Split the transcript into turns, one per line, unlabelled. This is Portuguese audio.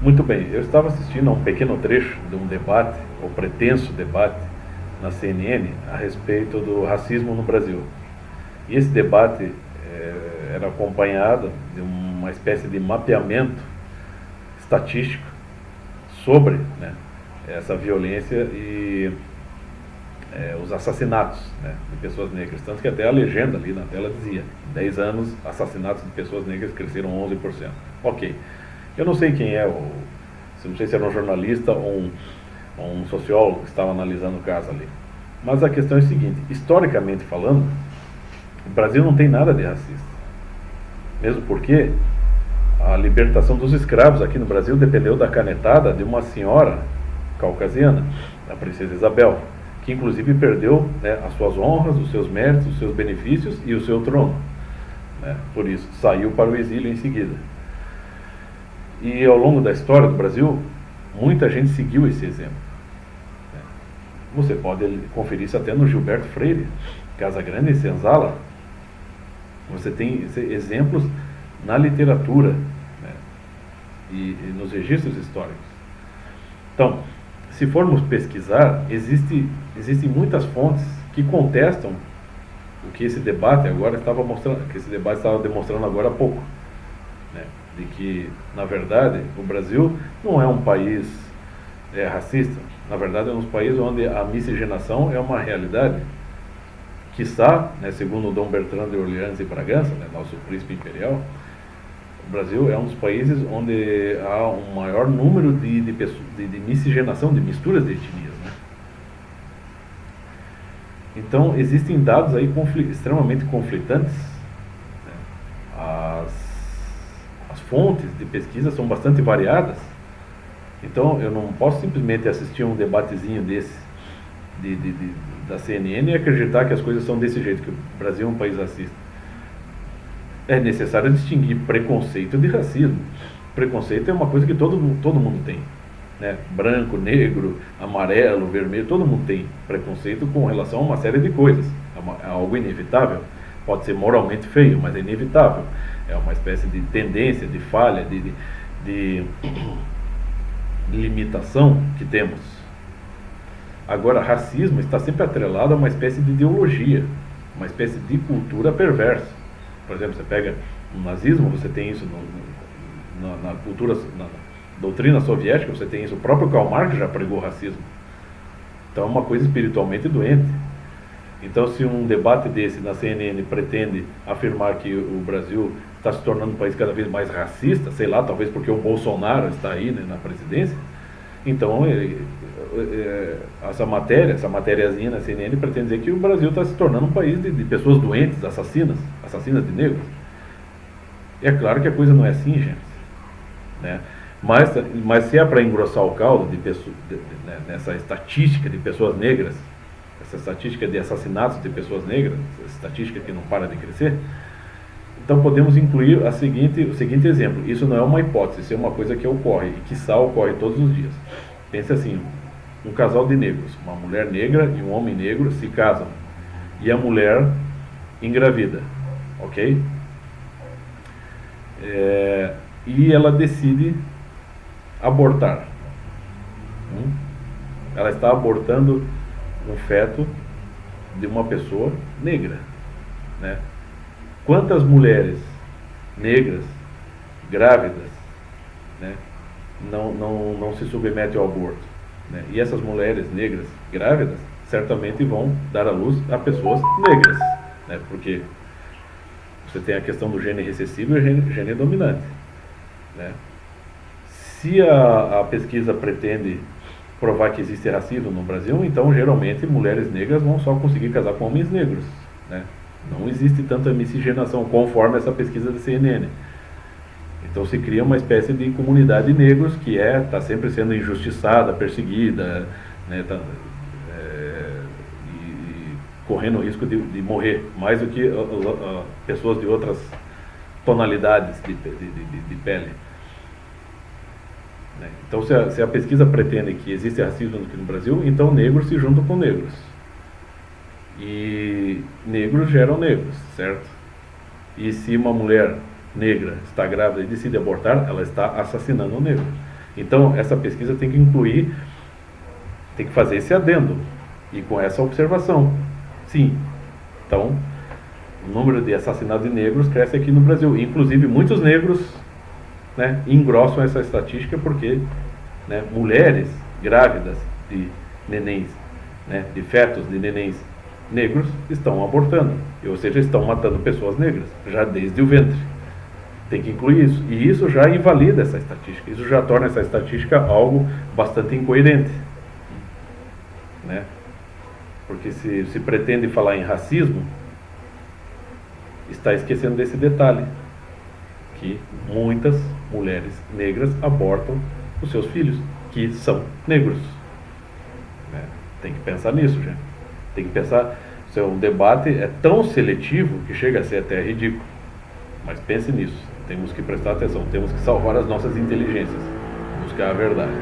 Muito bem, eu estava assistindo a um pequeno trecho de um debate, ou pretenso debate, na CNN a respeito do racismo no Brasil. E esse debate era acompanhado de uma espécie de mapeamento estatístico sobre, né, essa violência e os assassinatos, né, de pessoas negras. Tanto que até a legenda ali na tela dizia: em 10 anos, assassinatos de pessoas negras cresceram 11%. Ok. Eu não sei quem é, não sei se era um jornalista ou um sociólogo que estava analisando o caso ali. Mas a questão é a seguinte: historicamente falando, o Brasil não tem nada de racista. Mesmo porque a libertação dos escravos aqui no Brasil dependeu da canetada de uma senhora caucasiana, a princesa Isabel, que inclusive perdeu, né, as suas honras, os seus méritos, os seus benefícios e o seu trono, né? Por isso, saiu para o exílio em seguida. E ao longo da história do Brasil, muita gente seguiu esse exemplo. Você pode conferir isso até no Gilberto Freire, Casa Grande e Senzala. Você tem exemplos na literatura, né, e nos registros históricos. Então, se formos pesquisar, existem muitas fontes que contestam o que esse debate agora estava mostrando, que esse debate estava demonstrando agora há pouco, né, de que, na verdade, o Brasil não é um país racista. Na verdade, é um país onde a miscigenação é uma realidade. Quiçá, né, segundo Dom Bertrand de Orleans e Bragança, né, nosso príncipe imperial, o Brasil é um dos países onde há um maior número de miscigenação, de misturas de etnias, né? Então, existem dados aí extremamente conflitantes, né? As fontes de pesquisa são bastante variadas. Então, eu não posso simplesmente assistir um debatezinho desse da CNN e acreditar que as coisas são desse jeito, que o Brasil é um país racista. É necessário distinguir preconceito de racismo. Preconceito é uma coisa que todo mundo tem, né? Branco, negro, amarelo, vermelho, todo mundo tem preconceito com relação a uma série de coisas. É algo inevitável. Pode ser moralmente feio, mas é inevitável. É uma espécie de tendência, de falha, de limitação que temos. Agora, racismo está sempre atrelado a uma espécie de ideologia, uma espécie de cultura perversa. Por exemplo, você pega no nazismo, você tem isso na cultura, na doutrina soviética, você tem isso. O próprio Karl Marx já pregou racismo. Então é uma coisa espiritualmente doente. Então, se um debate desse na CNN pretende afirmar que o Brasil está se tornando um país cada vez mais racista, sei lá, talvez porque o Bolsonaro está aí, né, na presidência, então essa matériazinha na CNN pretende dizer que o Brasil está se tornando um país de pessoas doentes, assassinas de negros. E é claro que a coisa não é assim, gente, né? Mas se é para engrossar o caldo né, nessa estatística de pessoas negras, essa estatística de assassinatos de pessoas negras, essa estatística que não para de crescer, então podemos incluir o seguinte exemplo. Isso não é uma hipótese, isso é uma coisa que ocorre, e quiçá ocorre todos os dias. Pense assim: um casal de negros, uma mulher negra e um homem negro se casam, e a mulher engravida, ok? E ela decide abortar. Ela está abortando um feto de uma pessoa negra, né? Quantas mulheres negras grávidas, né, não se submetem ao aborto, né? E essas mulheres negras grávidas certamente vão dar à luz a pessoas negras, né? Porque você tem a questão do gene recessivo e o gene dominante, né? Se a pesquisa pretende provar que existe racismo no Brasil, então geralmente mulheres negras vão só conseguir casar com homens negros, né? Não existe tanta miscigenação conforme essa pesquisa da CNN. Então se cria uma espécie de comunidade de negros que está sempre sendo injustiçada, perseguida, né, e correndo o risco de morrer, mais do que pessoas de outras tonalidades de pele. Então, se a pesquisa pretende que existe racismo aqui no Brasil, então negros se juntam com negros. E negros geram negros, certo? E se uma mulher negra está grávida e decide abortar, ela está assassinando um negro. Então, essa pesquisa tem que incluir, tem que fazer esse adendo, e com essa observação. Sim, então, o número de assassinatos de negros cresce aqui no Brasil. Inclusive, muitos negros, né, engrossam essa estatística porque, né, mulheres grávidas de nenéns, né, de fetos de nenéns negros estão abortando, ou seja, estão matando pessoas negras, já desde o ventre. Tem que incluir isso. E isso já invalida essa estatística. Isso já torna essa estatística algo bastante incoerente, né? Porque se pretende falar em racismo, está esquecendo desse detalhe, que muitas mulheres negras abortam os seus filhos, que são negros, né? Tem que pensar nisso, gente. Tem que pensar. O debate é tão seletivo que chega a ser até ridículo. Mas pense nisso. Temos que prestar atenção. Temos que salvar as nossas inteligências. Buscar a verdade.